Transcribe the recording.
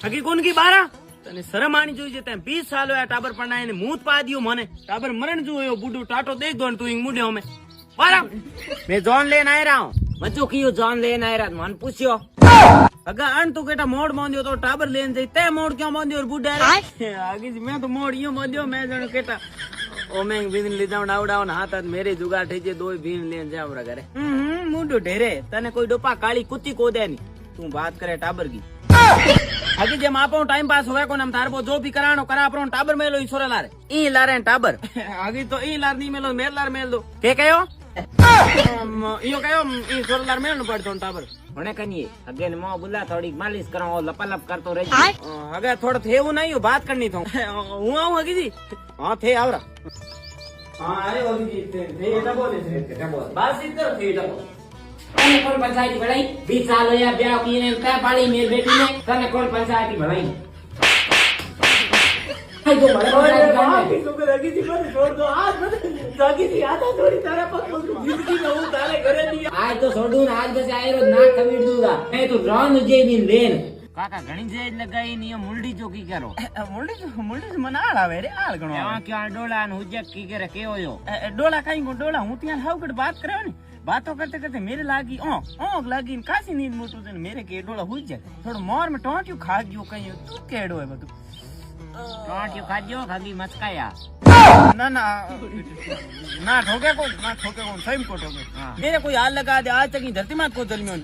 હકી કોણ કી બારા તને શરમ આની જોઈએ તે 20 સાલ હોય ટાબર પણ એને મૂત પા દિયો મને ટાબર મરણ જોયો બુડુ ટાટો દેખ દો તું ઇંગ મુડે અમે બારા मैं जॉन लेन आए रहा हूँ बच्चों की जॉन लेन आए रहा मन पूछियो अगर अन तू केटा मोड़ बांधियो तो टाबर लेन जाई ते मोड़ क्यों बांधियो और बुड्ढा आगे मैं तो मोड़ यूं बांधियो मैं जण केटा ओ मैं बीन ले जाऊं डावडाव ना हाथ मेरे जुगाड़ ठेजे दो बीन लेन जाऊं रा घरे मुंडो ढेरे तने कोई डोपा काली कुत्ती को दे नहीं तू बात करे टाबर की आगे जब आपो टाइम पास होवे को नम तारबो जो भी कराणो करा आपरो टाबर मेलो ई छोरा लारे ई लारे टाबर आगे तो ई लार नहीं मेलो मेल लार मेल दो के कयो यो कयो ई छोरा लार मेल न पड़तो टाबर મને કનીએ અગે ને મો બુલા થોડી માલિશ કરો લપલપ કરતો રહે अगर थोड़ा थे वो नहीं बात करनी था हूँ आऊँ हगी जी हाँ थे आवरा हाँ अरे हगी जी थे एटा बोले थे बस इधर थे एटा बोले તને કોણ પંચાયતી ભણાઈ 20 સાલ હોયા બ્યાહ કીને કા પાડી મેર બેટી ને તને કોણ પંચાયતી ભણાઈ આઈ તો મને પંચાયતી तो लगी जी पर छोड़ दो आज मत जागी जी आता थोड़ी तारा पर जिंदगी में हूँ तारे घरे नहीं આજ તો છોડું ને આજ પછી આયરો ના ખવીડ દૂંગા એ તો ડ્રોન જે બિન દેન કાકા ઘણી જેજ લગાઈ ની મુલડી ચોકી કરો મુલડી મને આળ આવે રે આળ ગણો એવા ક્યાં ડોલા ને હુજક કી કરે કેવો યો डोला कहीं को डोला हूँ ત્યાં हाउ कट बात करे ने बातों करते करते मेरे लागी ओ लागी ने कासी नींद मोटू से मेरे के डोला हुई जाए थोड़ा मोर में टोंटियो खा गयो कहीं तू केड़ो है बतू ટોટિયો ખાજો ખાલી મચકાયા ना ना ना ठोके को सही को ठोके मेरे कोई हाल लगा दे आज तक धरती मात को जलमियो